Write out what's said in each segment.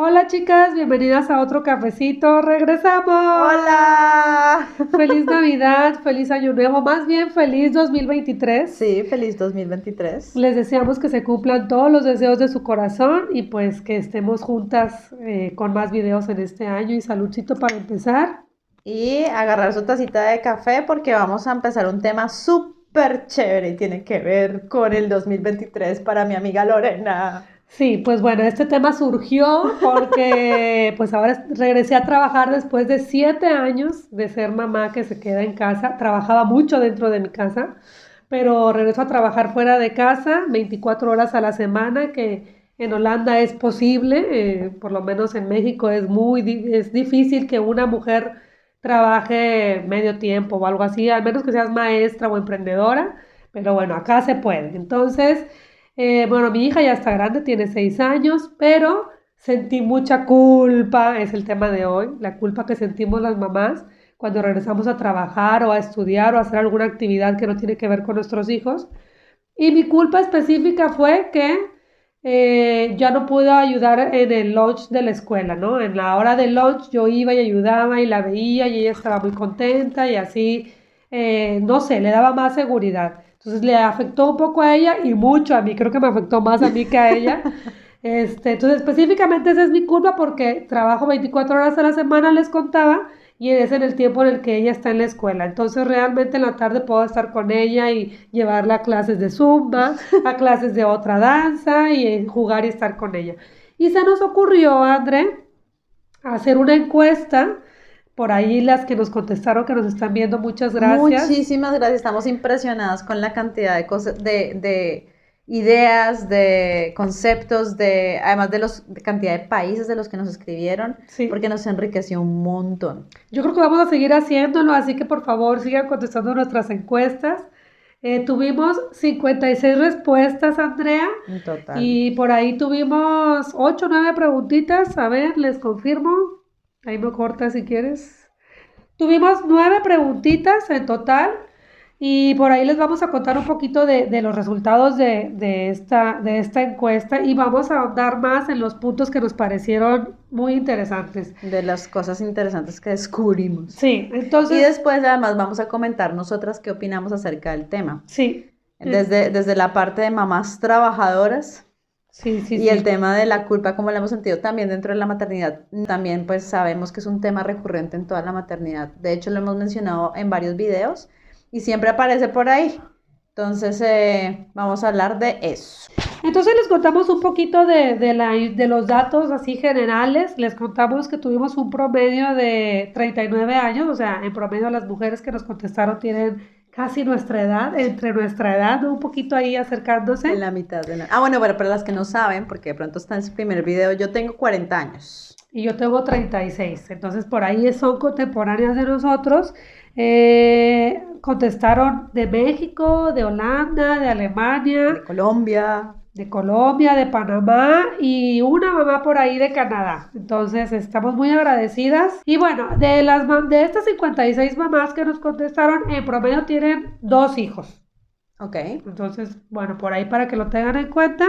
Hola chicas, bienvenidas a otro cafecito. ¡Regresamos! ¡Hola! Feliz Navidad, feliz Año Nuevo, más bien feliz 2023. Sí, feliz 2023. Les deseamos que se cumplan todos los deseos de su corazón y pues que estemos juntas con más videos en este año y saludcito para empezar. Y agarrar su tacita de café porque vamos a empezar un tema súper chévere y tiene que ver con el 2023 para mi amiga Lorena. Sí, pues bueno, este tema surgió porque pues ahora regresé a trabajar después de 7 años de ser mamá que se queda en casa. Trabajaba mucho dentro de mi casa, pero regreso a trabajar fuera de casa, 24 horas a la semana, que en Holanda es posible, por lo menos en México es difícil que una mujer trabaje medio tiempo o algo así, al menos que seas maestra o emprendedora, pero bueno, acá se puede. Entonces... bueno, mi hija ya está grande, tiene 6 años, pero sentí mucha culpa, es el tema de hoy, la culpa que sentimos las mamás cuando regresamos a trabajar o a estudiar o a hacer alguna actividad que no tiene que ver con nuestros hijos. Y mi culpa específica fue que ya no pude ayudar en el lunch de la escuela, ¿no? En la hora del lunch yo iba y ayudaba y la veía y ella estaba muy contenta y así, no sé, le daba más seguridad. Entonces le afectó un poco a ella y mucho a mí, creo que me afectó más a mí que a ella. Entonces específicamente esa es mi culpa porque trabajo 24 horas a la semana, les contaba, y es en el tiempo en el que ella está en la escuela. Entonces realmente en la tarde puedo estar con ella y llevarla a clases de zumba, a clases de otra danza y jugar y estar con ella. Y se nos ocurrió, André, hacer una encuesta. Por ahí las que nos contestaron que nos están viendo, muchas gracias. Muchísimas gracias. Estamos impresionadas con la cantidad de cosas, de ideas, de conceptos, además de cantidad de países de los que nos escribieron, Sí. porque nos enriqueció un montón. Yo creo que vamos a seguir haciéndolo, así que por favor sigan contestando nuestras encuestas. Tuvimos 56 respuestas, Andrea, En total. y por ahí tuvimos 8 o 9 preguntitas. A ver, les confirmo. Ahí me corta si quieres. Tuvimos 9 preguntitas en total y por ahí les vamos a contar un poquito de los resultados de esta encuesta y vamos a ahondar más en los puntos que nos parecieron muy interesantes. De las cosas interesantes que descubrimos. Sí, Y entonces, después además vamos a comentar nosotras qué opinamos acerca del tema. sí, Desde la parte de mamás trabajadoras sí, sí, y el sí. tema de la culpa, como lo hemos sentido también dentro de la maternidad, también pues sabemos que es un tema recurrente en toda la maternidad. De hecho lo hemos mencionado en varios videos y siempre aparece por ahí. Entonces vamos a hablar de eso. Entonces les contamos un poquito de los datos así generales. Les contamos que tuvimos un promedio de 39 años, o sea, en promedio las mujeres que nos contestaron tienen casi nuestra edad, entre nuestra edad, ¿no? Un poquito ahí En acercándose. la mitad de la... Ah, bueno, pero para las que no saben, porque de pronto está en su primer video, yo tengo 40 años. Y yo tengo 36, entonces por ahí son contemporáneas de nosotros. Contestaron de México, de Holanda, de Alemania, De Colombia. de Colombia, de Panamá y una mamá por ahí de Canadá. Entonces estamos muy agradecidas. Y bueno, de estas 56 mamás que nos contestaron, en promedio tienen 2 hijos. Ok. Entonces, bueno, por ahí para que lo tengan en cuenta.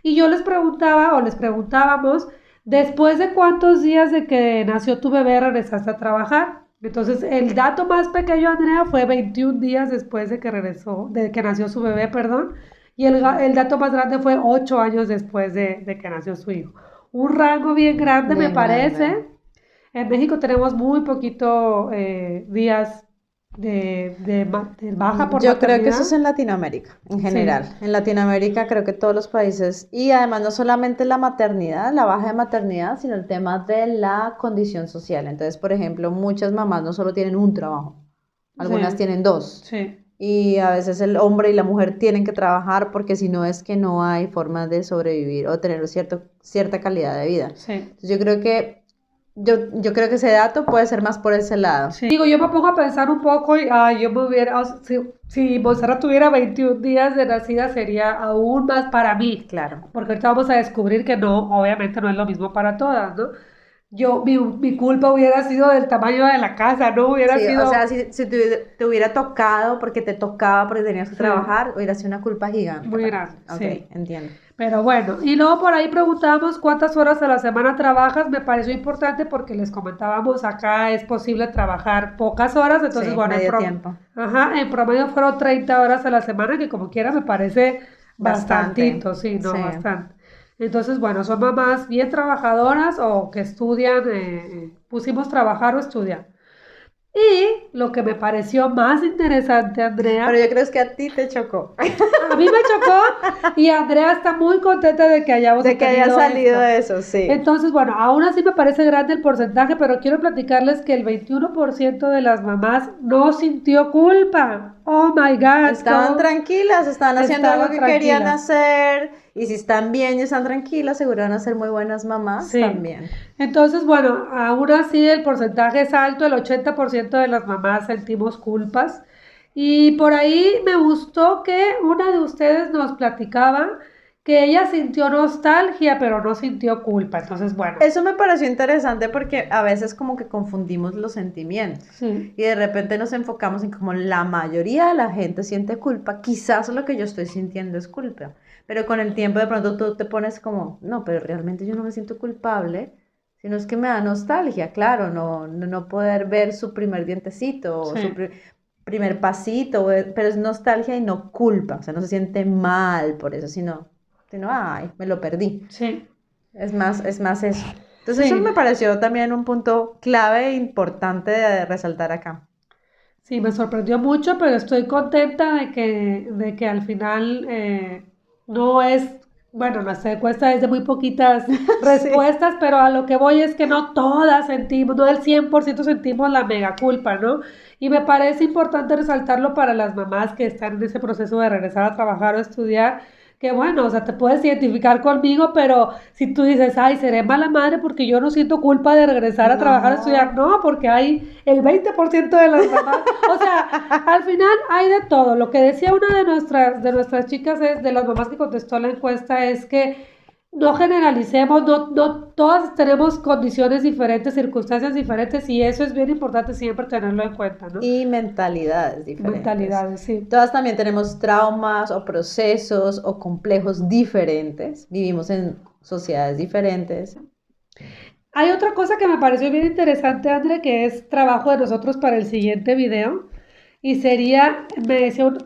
Y yo les preguntaba o les preguntábamos, ¿después de cuántos días de que nació tu bebé regresaste a trabajar? Entonces, el dato más pequeño, Andrea, fue 21 días después de que regresó, de que nació su bebé, perdón. Y el dato más grande fue 8 años después de que nació su hijo. Un rango bien grande, me Bien grande. parece. En México tenemos muy poquito días de baja por Yo creo que eso maternidad. es en Latinoamérica, en Sí, general. En Latinoamérica creo que todos los países, y además no solamente la maternidad, la baja de maternidad, sino el tema de la condición social. Entonces, por ejemplo, muchas mamás no solo tienen un trabajo, algunas sí, tienen dos. sí. Y a veces el hombre y la mujer tienen que trabajar porque si no es que no hay forma de sobrevivir o tener cierta calidad de vida. Sí, Entonces, yo creo que ese dato puede ser más por ese lado. sí. Digo, yo me pongo a pensar un poco y yo me hubiera, o sea, si Montserrat tuviera 21 días de nacida sería aún más para mí, Claro. porque ahorita vamos a descubrir que no, obviamente no es lo mismo para todas, ¿no? mi culpa hubiera sido del tamaño de la casa, ¿no? Hubiera Sí, o sido, sea, si te hubiera tocado porque te tocaba, porque tenías que sí, trabajar, hubiera sido una culpa gigante muy para ti. grande, Ok, sí. entiendo. Pero bueno, y luego por ahí preguntábamos cuántas horas a la semana trabajas. Me pareció importante porque les comentábamos acá es posible trabajar pocas horas, entonces Sí, bueno, medio tiempo. ajá, en promedio fueron 30 horas a la semana, que como quiera me parece Bastante. bastantito, sí, no, Sí. bastante. Entonces, bueno, son mamás bien trabajadoras o que estudian, pusimos trabajar o estudiar. Y lo que me pareció más interesante, Pero Andrea, yo creo que a ti te chocó. a mí me chocó y Andrea está muy contenta de que hayamos De que haya obtenido salido esto. eso, sí. Entonces, bueno, aún así me parece grande el porcentaje, pero quiero platicarles que el 21% de las mamás no sintió culpa. Oh my God, Estaban tranquilas, estaban haciendo algo estaban que querían tranquilas. hacer. Y si están bien y están tranquilas, seguro van a ser muy buenas mamás Sí. también. Entonces, bueno, aún así el porcentaje es alto, el 80% de las mamás sentimos culpas. Y por ahí me gustó que una de ustedes nos platicaba que ella sintió nostalgia, pero no sintió culpa. Entonces, bueno, Eso me pareció interesante porque a veces como que confundimos los sentimientos sí, y de repente nos enfocamos en como la mayoría de la gente siente culpa, quizás lo que yo estoy sintiendo es culpa, pero con el tiempo de pronto tú te pones como, no, pero realmente yo no me siento culpable, sino es que me da nostalgia, claro, no poder ver su primer dientecito o su sí, primer pasito, pero es nostalgia y no culpa, o sea, no se siente mal por eso, sino, ay, me lo perdí. sí, Es más eso. Entonces eso me sí. pareció también un punto clave e importante de resaltar acá. Sí, me sorprendió mucho, pero estoy contenta de que al final no es, bueno, nuestra encuesta es de muy poquitas Sí. respuestas, pero a lo que voy es que no todas sentimos, no el 100% sentimos la mega culpa, ¿no? Y me parece importante resaltarlo para las mamás que están en ese proceso de regresar a trabajar o estudiar, que bueno, o sea, te puedes identificar conmigo, pero si tú dices, ay, seré mala madre porque yo no siento culpa de regresar a trabajar o estudiar, No. no, porque hay el 20% de las mamás, o sea, al final hay de todo. Lo que decía una de nuestras chicas es, de las mamás que contestó la encuesta, es que no generalicemos, no todas tenemos condiciones diferentes, circunstancias diferentes, y eso es bien importante siempre tenerlo en cuenta, ¿no? Y mentalidades diferentes. Mentalidades, sí. Todas también tenemos traumas o procesos o complejos diferentes. Vivimos en sociedades diferentes. Hay otra cosa que me pareció bien interesante, André, que es trabajo de nosotros para el siguiente video. Y sería,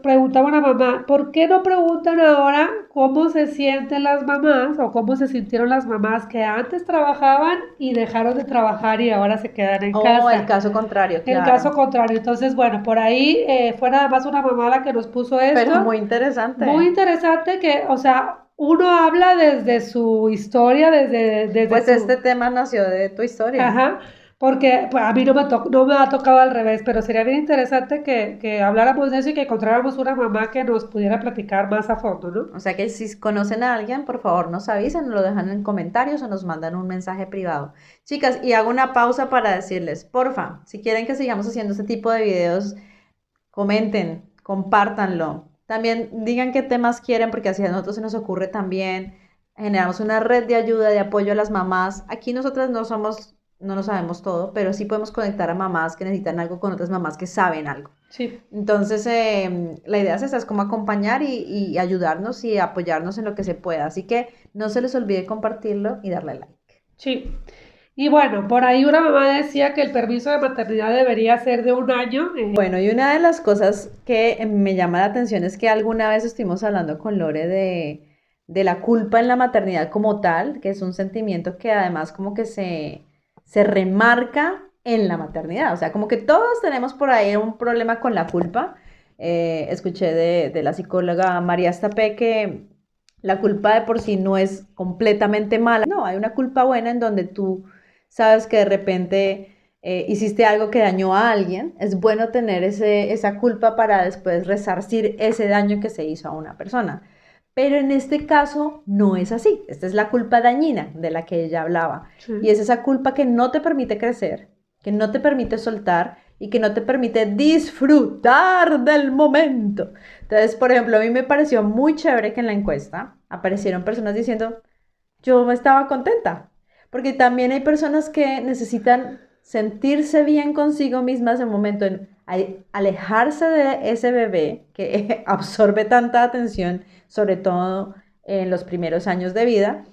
preguntaba una mamá, ¿por qué no preguntan ahora cómo se sienten las mamás o cómo se sintieron las mamás que antes trabajaban y dejaron de trabajar y ahora se quedan en O el casa? caso contrario, El caso claro. contrario. Entonces, bueno, por ahí fue nada más una mamá la que nos puso Pero esto. muy Muy interesante. interesante que, o sea, uno habla desde su historia, desde Pues este su. tema nació de tu historia. Ajá, porque pues, a mí no me ha tocado al revés, pero sería bien interesante que habláramos de eso y que encontráramos una mamá que nos pudiera platicar más a fondo, ¿no? O sea que si conocen a alguien, por favor nos avisen, nos lo dejan en comentarios o nos mandan un mensaje privado. Chicas, y hago una pausa para decirles, porfa, si quieren que sigamos haciendo este tipo de videos, comenten, compártanlo. También digan qué temas quieren, porque así a nosotros se nos ocurre también. Generamos una red de ayuda, de apoyo a las mamás. Aquí nosotras no lo sabemos todo, pero sí podemos conectar a mamás que necesitan algo con otras mamás que saben algo. Sí, Entonces, la idea es esa, es como acompañar y ayudarnos y apoyarnos en lo que se pueda. Así que no se les olvide compartirlo y darle like. sí. Y bueno, por ahí una mamá decía que el permiso de maternidad debería ser de un año. Bueno, y una de las cosas que me llama la atención es que alguna vez estuvimos hablando con Lore de la culpa en la maternidad como tal, que es un sentimiento que además como que se remarca en la maternidad. O sea, como que todos tenemos por ahí un problema con la culpa. Escuché de la psicóloga María Estapé que la culpa de por sí no es completamente mala. No, hay una culpa buena en donde tú sabes que de repente hiciste algo que dañó a alguien. Es bueno tener esa culpa para después resarcir ese daño que se hizo a una persona. Pero en este caso no es así. Esta es la culpa dañina de la que ella hablaba. Y Sí, es esa culpa que no te permite crecer, que no te permite soltar y que no te permite disfrutar del momento. Entonces, por ejemplo, a mí me pareció muy chévere que en la encuesta aparecieron personas diciendo, yo estaba contenta, Porque también hay personas que necesitan sentirse bien consigo mismas en el momento en alejarse de ese bebé que absorbe tanta atención, sobre todo en los primeros años de vida,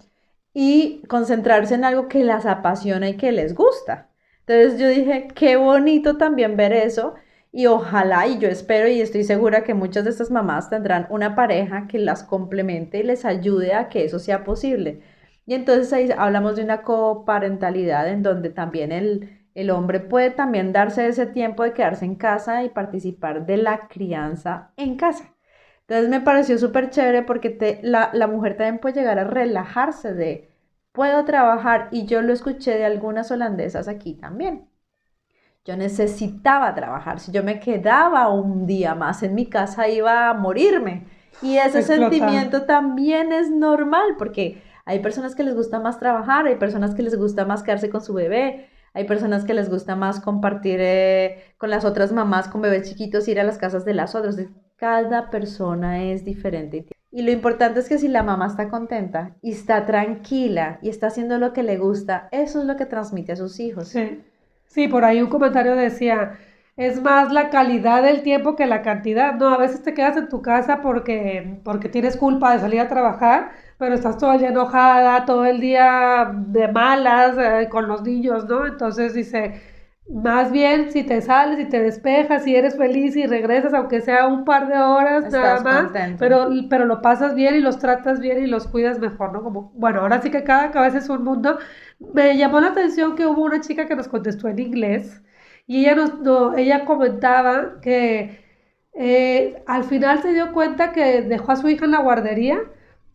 y concentrarse en algo que las apasiona y que les gusta. Entonces yo dije, qué bonito también ver eso y ojalá, y yo espero y estoy segura que muchas de estas mamás tendrán una pareja que las complemente y les ayude a que eso sea posible. Y entonces ahí hablamos de una coparentalidad en donde también el hombre puede también darse ese tiempo de quedarse en casa y participar de la crianza en casa. Entonces me pareció súper chévere porque la mujer también puede llegar a relajarse de, puedo trabajar, y yo lo escuché de algunas holandesas aquí también. Yo necesitaba trabajar, si yo me quedaba un día más en mi casa iba a morirme. Y ese Explotar. sentimiento también es normal porque hay personas que les gusta más trabajar, hay personas que les gusta más quedarse con su bebé, hay personas que les gusta más compartir con las otras mamás con bebés chiquitos, ir a las casas de las otras. Cada persona es diferente. Y lo importante es que si la mamá está contenta y está tranquila y está haciendo lo que le gusta, eso es lo que transmite a sus hijos. Sí, sí, por ahí un comentario decía, es más la calidad del tiempo que la cantidad. No, a veces te quedas en tu casa porque tienes culpa de salir a trabajar, pero estás todo el día enojada, todo el día de malas, con los niños, ¿no? Entonces dice, más bien si te sales y te despejas y eres feliz y regresas, aunque sea un par de horas nada Estás más, contento. pero lo pasas bien y los tratas bien y los cuidas mejor, ¿no? Como, bueno, ahora sí que cada cabeza es un mundo. Me llamó la atención que hubo una chica que nos contestó en inglés y ella, ella comentaba que al final se dio cuenta que dejó a su hija en la guardería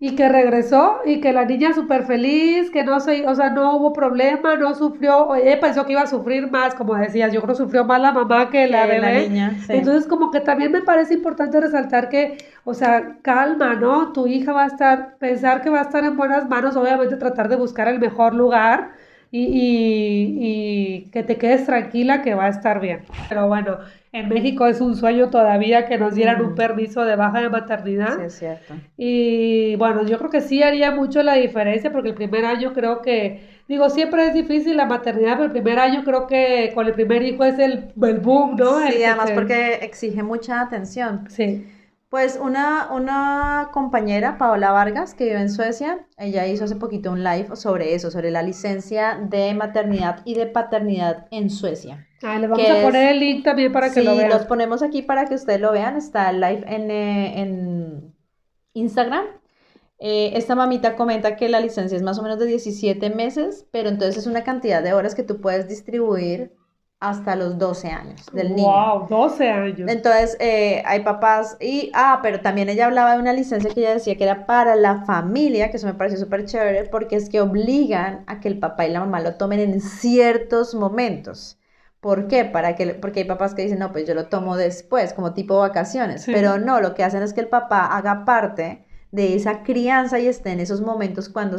y que regresó y que la niña súper feliz, que no se, o sea, no hubo problema, no sufrió, ella pensó que iba a sufrir más, como decías, yo creo que sufrió más la mamá que la Que la bebé. niña, sí. Entonces como que también me parece importante resaltar que, o sea, calma, ¿no? Tu hija va a estar, pensar que va a estar en buenas manos, obviamente tratar de buscar el mejor lugar y que te quedes tranquila que va a estar bien. Pero bueno, en México es un sueño todavía que nos dieran un Mm, permiso de baja de sí, maternidad. es cierto. Y bueno, yo creo que sí haría mucho la diferencia porque el primer año creo que, digo, siempre es difícil la maternidad, pero el primer año creo que con el primer hijo es el boom, ¿no? El Sí, que además te... porque exige mucha atención. Sí. Pues una compañera, Paola Vargas, que vive en Suecia, ella hizo hace poquito un live sobre eso, sobre la licencia de maternidad y de paternidad en Suecia, Ah, le vamos a que poner es, el link también para que lo si los vean. ponemos aquí para que ustedes lo vean, está el live en Instagram. Esta mamita comenta que la licencia es más o menos de 17 meses, pero entonces es una cantidad de horas que tú puedes distribuir hasta los 12 años del niño. Wow, 12 años. Entonces, hay papás pero también ella hablaba de una licencia que ella decía que era para la familia, que eso me pareció súper chévere, porque es que obligan a que el papá y la mamá lo tomen en ciertos momentos. ¿Por qué? Porque hay papás que dicen, no, pues yo lo tomo después, como tipo vacaciones, pero Sí, no, lo que hacen es que el papá haga parte de esa crianza y esté en esos momentos cuando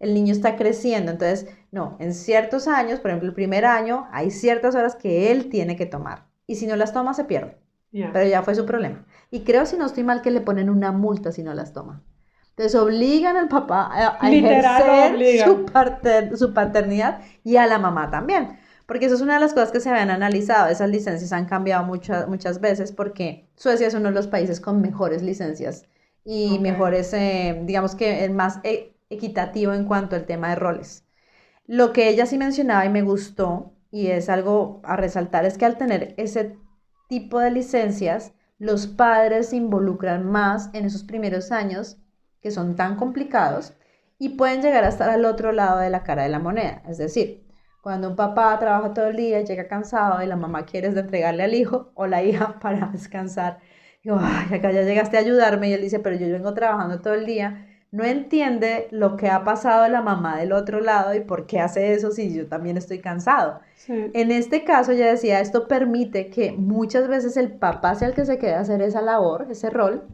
el niño está creciendo. Entonces, no, en ciertos años, por ejemplo, el primer año, hay ciertas horas que él tiene que tomar. Y si no las toma, se pierde. ya. Pero ya fue su problema. Y creo, si no estoy mal, que le ponen una multa si no las toma. Entonces obligan al papá a Literal lo ejercer obligan. su paternidad y a la mamá también. Porque eso es una de las cosas que se habían analizado. Esas licencias han cambiado muchas veces porque Suecia es uno de los países con mejores licencias y Ok. mejores, digamos que el más equitativo en cuanto al tema de roles. Lo que ella sí mencionaba y me gustó, y es algo a resaltar, es que al tener ese tipo de licencias, los padres se involucran más en esos primeros años que son tan complicados y pueden llegar a estar al otro lado de la cara de la moneda. Es decir, cuando un papá trabaja todo el día, llega cansado y la mamá quiere entregarle al hijo o la hija para descansar, digo, ay, acá ya llegaste a ayudarme, y él dice, pero yo vengo trabajando todo el día, no entiende lo que ha pasado la mamá del otro lado y por qué hace eso si yo también estoy cansado. Sí. En este caso, ella decía, esto permite que muchas veces el papá sea el que se quede a hacer esa labor, ese rol,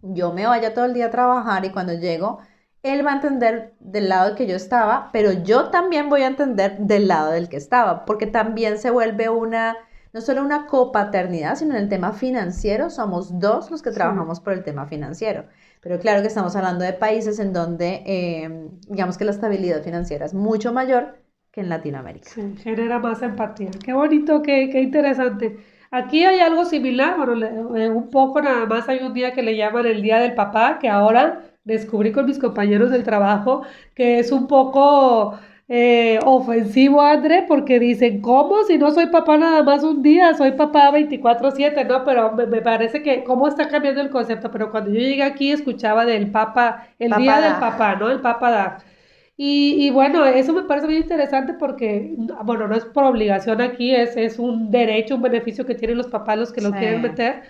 yo me vaya todo el día a trabajar y cuando llego, él va a entender del lado que yo estaba, pero yo también voy a entender del lado del que estaba, porque también se vuelve una no solo una copaternidad, sino en el tema financiero, somos dos los que trabajamos por el tema financiero. Pero claro que estamos hablando de países en donde, digamos que la estabilidad financiera es mucho mayor que en Latinoamérica. Sí, genera más empatía. Qué bonito, qué interesante. Aquí hay algo similar, bueno, un poco nada más hay un día que le llaman el Día del Papá, que ahora descubrí con mis compañeros del trabajo, que es un poco ofensivo, André, porque dicen, ¿cómo? Si no soy papá nada más un día, soy papá 24/7, ¿no? Pero me parece que, ¿cómo está cambiando el concepto? Pero cuando yo llegué aquí escuchaba del Papa, el Día del Papada. Papá, ¿no? El Papa da. Y bueno, eso me parece muy interesante porque, bueno, no es por obligación aquí, es un derecho, un beneficio que tienen los papás los que lo Sí. quieren meter.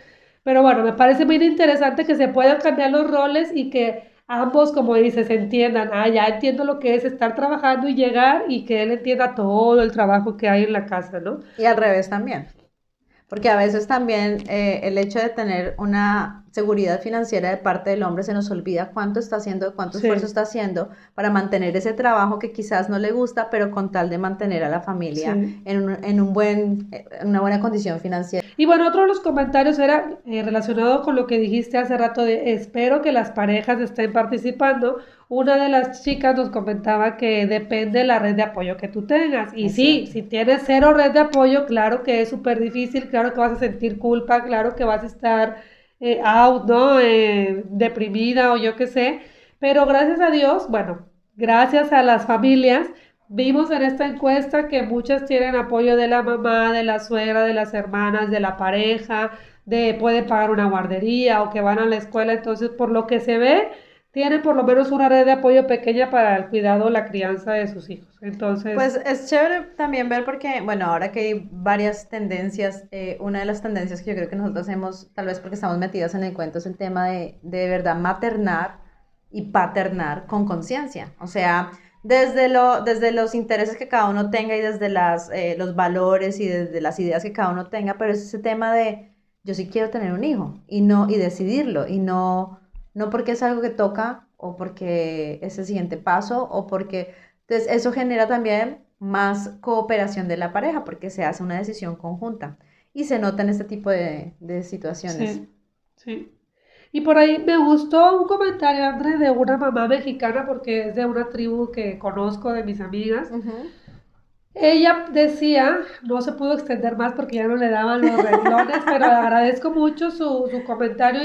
Pero bueno, me parece muy interesante que se puedan cambiar los roles y que ambos, como dices, entiendan, ah, ya entiendo lo que es estar trabajando y llegar y que él entienda todo el trabajo que hay en la casa, ¿no? Y al revés también. Porque a veces también el hecho de tener una seguridad financiera de parte del hombre se nos olvida cuánto está haciendo, cuánto esfuerzo Sí, está haciendo para mantener ese trabajo que quizás no le gusta, pero con tal de mantener a la familia sí. en una buena condición financiera. Y bueno, otro de los comentarios era relacionado con lo que dijiste hace rato de espero que las parejas estén participando. Una de las chicas nos comentaba que depende de la red de apoyo que tú tengas. Y Es sí, cierto. si tienes cero red de apoyo, claro que es súper difícil, claro que vas a sentir culpa, claro que vas a estar out, ¿no? Deprimida o yo qué sé. Pero gracias a Dios, bueno, gracias a las familias. Vimos en esta encuesta que muchas tienen apoyo de la mamá, de la suegra, de las hermanas, de la pareja, de pueden pagar una guardería o que van a la escuela. Entonces, por lo que se ve, tienen por lo menos una red de apoyo pequeña para el cuidado o la crianza de sus hijos. Pues Entonces, es chévere también ver porque, bueno, ahora que hay varias tendencias, una de las tendencias que yo creo que nosotros hacemos, tal vez porque estamos metidas en el cuento, es el tema de verdad maternar y paternar con conciencia. O sea, desde los intereses que cada uno tenga y desde los valores y desde las ideas que cada uno tenga, pero es ese tema de yo sí quiero tener un hijo y no, y decidirlo, y no porque es algo que toca o porque es el siguiente paso o porque entonces, eso genera también más cooperación de la pareja porque se hace una decisión conjunta y se nota en este tipo de situaciones. sí, sí. Y por ahí me gustó un comentario, André, de una mamá mexicana, porque es de una tribu que conozco de mis amigas. Ujú. Ella decía, no se pudo extender más porque ya no le daban los renglones, pero le agradezco mucho su comentario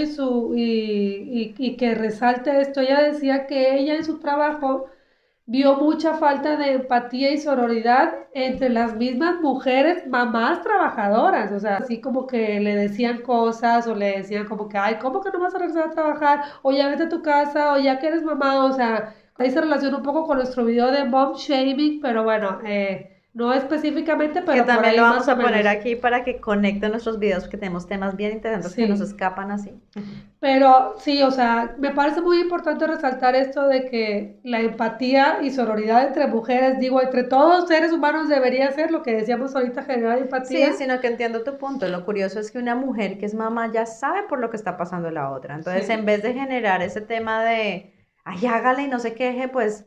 y que resalte esto. Ella decía que ella en su trabajo vio mucha falta de empatía y sororidad entre las mismas mujeres, mamás trabajadoras, o sea, así como que le decían cosas o le decían como que, ay, ¿cómo que no vas a regresar a trabajar? O ya vete a tu casa, o ya que eres mamá, o sea, ahí se relaciona un poco con nuestro video de mom shaming, pero bueno, no específicamente, Que pero por también lo ahí vamos más o a poner menos. aquí para que conecten nuestros videos porque tenemos temas bien interesantes que nos Sí. escapan así. Pero sí, o sea, me parece muy importante resaltar esto de que la empatía y sororidad entre mujeres, digo, entre todos seres humanos debería ser lo que decíamos ahorita, generar Sí, empatía. sino que entiendo tu punto. Lo curioso es que una mujer que es mamá ya sabe por lo que está pasando la otra. Entonces, en Sí, vez de generar ese tema de, ay, hágale y no se queje, pues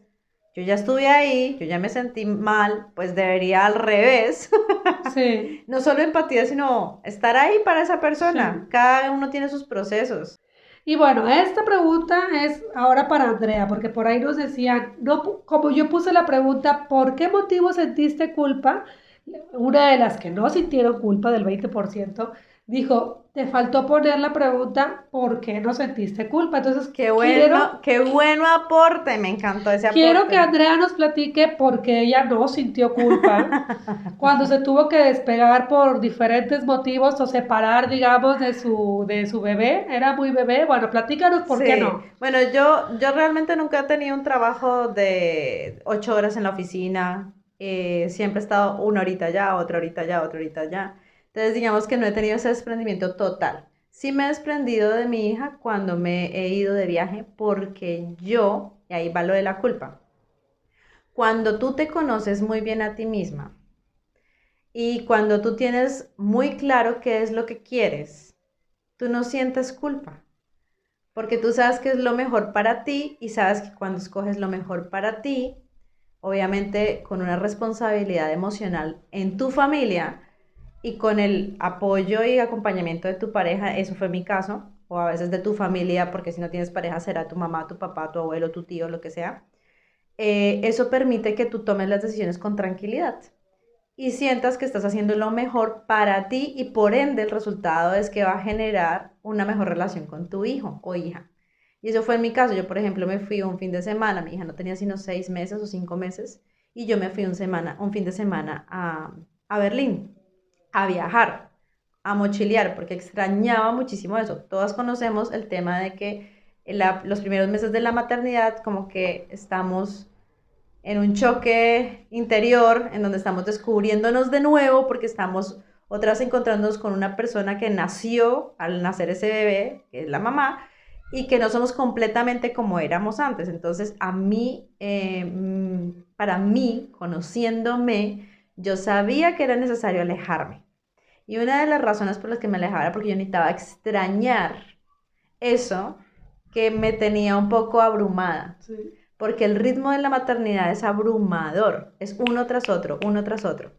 yo ya estuve ahí, yo ya me sentí mal, pues debería al revés. sí, No solo empatía, sino estar ahí para esa persona. sí. Cada uno tiene sus procesos. Y bueno, esta pregunta es ahora para Andrea, porque por ahí nos decían, no, como yo puse la pregunta, ¿por qué motivo sentiste culpa? Una de las que no sintieron culpa del 20% dijo, te faltó poner la pregunta, ¿por qué no sentiste culpa? Entonces, Qué bueno aporte, me encantó ese quiero que aporte. Andrea nos platique por qué ella no sintió culpa cuando se tuvo que despegar por diferentes motivos o separar, digamos, de su bebé. Era muy bebé. Bueno, platícanos por qué Sí, no. bueno, yo realmente nunca he tenido un trabajo de 8 horas en la oficina. Siempre he estado una horita allá, otra horita allá, otra horita allá. Entonces, digamos que no he tenido ese desprendimiento total. Sí me he desprendido de mi hija cuando me he ido de viaje porque yo, y ahí va lo de la culpa, cuando tú te conoces muy bien a ti misma y cuando tú tienes muy claro qué es lo que quieres, tú no sientes culpa. Porque tú sabes que es lo mejor para ti y sabes que cuando escoges lo mejor para ti, obviamente con una responsabilidad emocional en tu familia, y con el apoyo y acompañamiento de tu pareja, eso fue mi caso, o a veces de tu familia, porque si no tienes pareja será tu mamá, tu papá, tu abuelo, tu tío, lo que sea, eso permite que tú tomes las decisiones con tranquilidad y sientas que estás haciendo lo mejor para ti y por ende el resultado es que va a generar una mejor relación con tu hijo o hija. Y eso fue en mi caso. Yo, por ejemplo, me fui un fin de semana, mi hija no tenía sino 6 meses o 5 meses, y yo me fui un fin de semana a Berlín, a viajar, a mochilear, porque extrañaba muchísimo eso. Todas conocemos el tema de que los primeros meses de la maternidad como que estamos en un choque interior en donde estamos descubriéndonos de nuevo porque estamos otras encontrándonos con una persona que nació al nacer ese bebé, que es la mamá, y que no somos completamente como éramos antes. Entonces, para mí, conociéndome, yo sabía que era necesario alejarme. Y una de las razones por las que me alejaba era porque yo necesitaba extrañar eso que me tenía un poco abrumada. Sí. Porque el ritmo de la maternidad es abrumador, es uno tras otro, uno tras otro.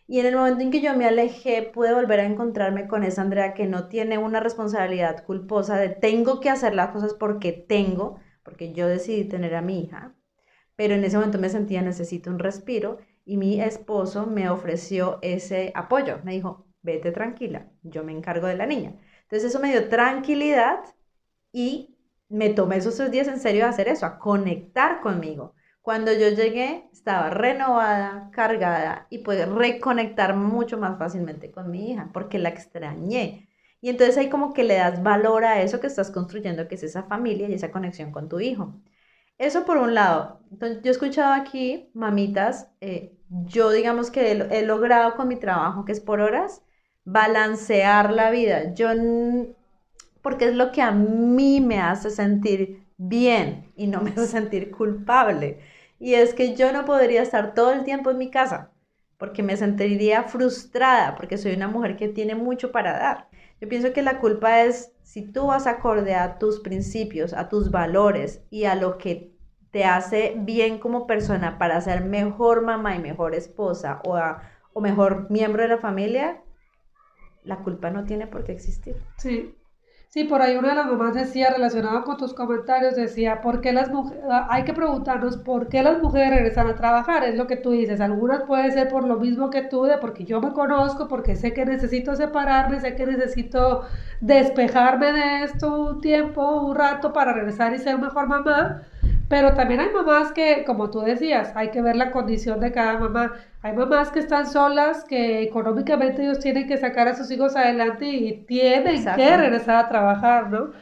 Y en el momento en que yo me alejé, pude volver a encontrarme con esa Andrea que no tiene una responsabilidad culposa de tengo que hacer las cosas porque yo decidí tener a mi hija, pero en ese momento me sentía necesito un respiro y mi esposo me ofreció ese apoyo. Me dijo, vete tranquila, yo me encargo de la niña. Entonces eso me dio tranquilidad y me tomé esos 3 días en serio a hacer eso, a conectar conmigo. Cuando yo llegué, estaba renovada, cargada y pude reconectar mucho más fácilmente con mi hija, porque la extrañé. Y entonces ahí como que le das valor a eso que estás construyendo, que es esa familia y esa conexión con tu hijo. Eso por un lado. Entonces, yo he escuchado aquí, mamitas, yo digamos que he logrado con mi trabajo, que es por horas, balancear la vida. Porque es lo que a mí me hace sentir bien y no me hace sentir culpable. Y es que yo no podría estar todo el tiempo en mi casa porque me sentiría frustrada porque soy una mujer que tiene mucho para dar. Yo pienso que la culpa es si tú vas acorde a tus principios, a tus valores y a lo que te hace bien como persona para ser mejor mamá y mejor esposa o mejor miembro de la familia, la culpa no tiene por qué existir. Sí. Sí, por ahí una de las mamás decía, relacionado con tus comentarios, decía, ¿por qué las mujeres, hay que preguntarnos por qué las mujeres regresan a trabajar? Es lo que tú dices, algunas puede ser por lo mismo que tú, de porque yo me conozco, porque sé que necesito separarme, sé que necesito despejarme de esto un tiempo, un rato para regresar y ser mejor mamá, pero también hay mamás que, como tú decías, hay que ver la condición de cada mamá. Hay mamás que están solas, que económicamente ellos tienen que sacar a sus hijos adelante y tienen que Exacto. regresar a trabajar, ¿no?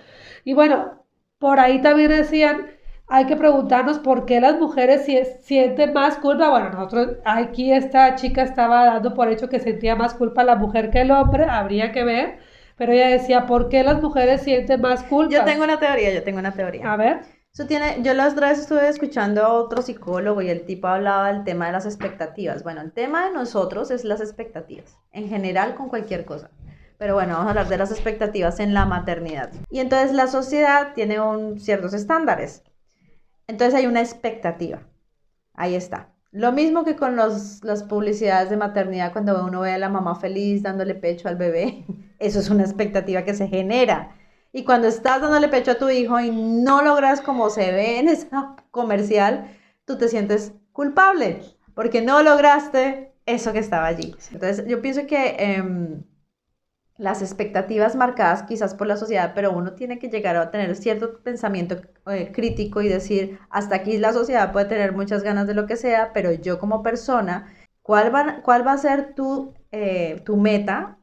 Y bueno, por ahí también decían, hay que preguntarnos por qué las mujeres sienten más culpa. Bueno, nosotros, aquí esta chica estaba dando por hecho que sentía más culpa la mujer que el hombre, habría que ver, pero ella decía, ¿por qué las mujeres sienten más Yo culpa? tengo una teoría, yo tengo una teoría. A ver, Yo las otra vez estuve escuchando a otro psicólogo y el tipo hablaba del tema de las expectativas. Bueno, el tema de nosotros es las expectativas, en general con cualquier cosa. Pero bueno, vamos a hablar de las expectativas en la maternidad. Y entonces la sociedad tiene ciertos estándares. Entonces hay una expectativa. Ahí está. Lo mismo que con las publicidades de maternidad, cuando uno ve a la mamá feliz dándole pecho al bebé, eso es una expectativa que se genera. Y cuando estás dándole pecho a tu hijo y no logras como se ve en esa comercial, tú te sientes culpable porque no lograste eso que estaba allí. Entonces, yo pienso que las expectativas marcadas quizás por la sociedad, pero uno tiene que llegar a tener cierto pensamiento crítico y decir, hasta aquí la sociedad puede tener muchas ganas de lo que sea, pero yo como persona, ¿cuál va a ser tu meta?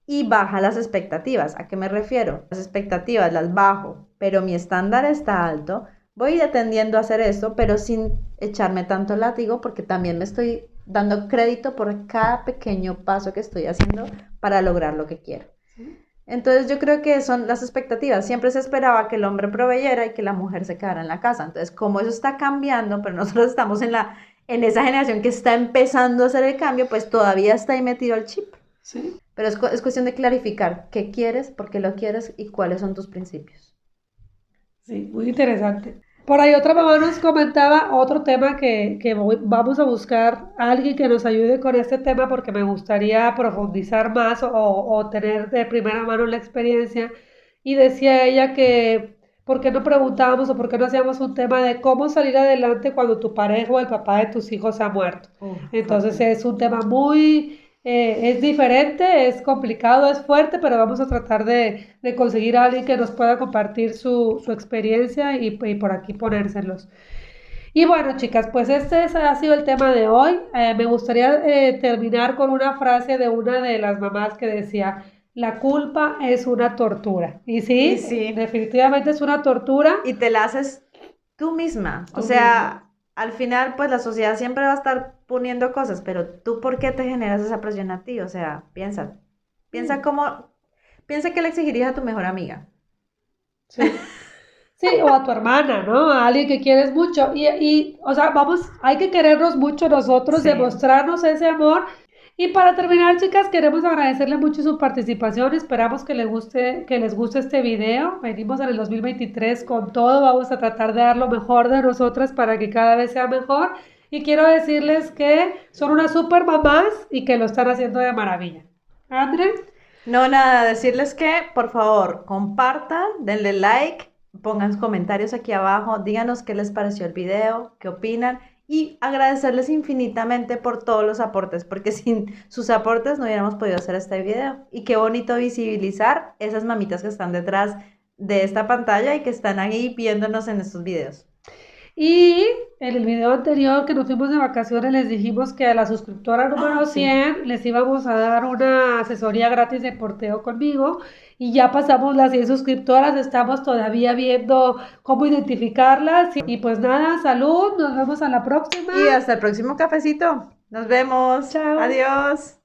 Y baja las expectativas. ¿A qué me refiero? Las expectativas las bajo, pero mi estándar está alto. Voy tendiendo a hacer esto, pero sin echarme tanto látigo, porque también me estoy dando crédito por cada pequeño paso que estoy haciendo para lograr lo que quiero. Entonces yo creo que son las expectativas. Siempre se esperaba que el hombre proveyera y que la mujer se quedara en la casa. Entonces, como eso está cambiando, pero nosotros estamos en esa generación que está empezando a hacer el cambio, pues todavía está ahí metido el chip. sí. Pero es cuestión de clarificar qué quieres, por qué lo quieres y cuáles son tus principios. Sí, muy interesante. Por ahí otra mamá nos comentaba otro tema vamos a buscar a alguien que nos ayude con este tema porque me gustaría profundizar más o tener de primera mano la experiencia. Y decía ella que por qué no preguntábamos o por qué no hacíamos un tema de cómo salir adelante cuando tu pareja o el papá de tus hijos ha muerto. Entonces Fuerte. es un tema muy, es diferente, es complicado, es fuerte, pero vamos a tratar de conseguir a alguien que nos pueda compartir su experiencia y por aquí ponérselos. Y bueno, chicas, pues ha sido el tema de hoy. Me gustaría terminar con una frase de una de las mamás que decía, la culpa es una tortura. Y Y sí, sí, definitivamente es una tortura. y te la haces tú misma. O Tú misma. sea, al final, pues la sociedad siempre va a estar poniendo cosas, pero tú, ¿por qué te generas esa presión a ti? O sea, piensa, piensa Mm, cómo, piensa que le exigirías a tu mejor amiga. sí. Sí, o a tu hermana, ¿no? A alguien que quieres mucho. O sea, hay que querernos mucho nosotros, Sí. demostrarnos ese amor. Y para terminar, chicas, queremos agradecerle mucho su participación. Esperamos que les guste este video. Venimos en el 2023 con todo. Vamos a tratar de dar lo mejor de nosotras para que cada vez sea mejor. Y quiero decirles que son unas super mamás y que lo están haciendo de maravilla. André, No, nada, decirles que por favor compartan, denle like, pongan comentarios aquí abajo, díganos qué les pareció el video, qué opinan y agradecerles infinitamente por todos los aportes, porque sin sus aportes no hubiéramos podido hacer este video. Y qué bonito visibilizar esas mamitas que están detrás de esta pantalla y que están ahí viéndonos en estos videos. y en el video anterior que nos fuimos de vacaciones les dijimos que a la suscriptora Ah, número sí. 100 les íbamos a dar una asesoría gratis de porteo conmigo y ya pasamos las 100 suscriptoras, estamos todavía viendo cómo identificarlas y pues nada, salud, nos vemos a la próxima. Y hasta el próximo cafecito. Nos vemos. Chao. Adiós.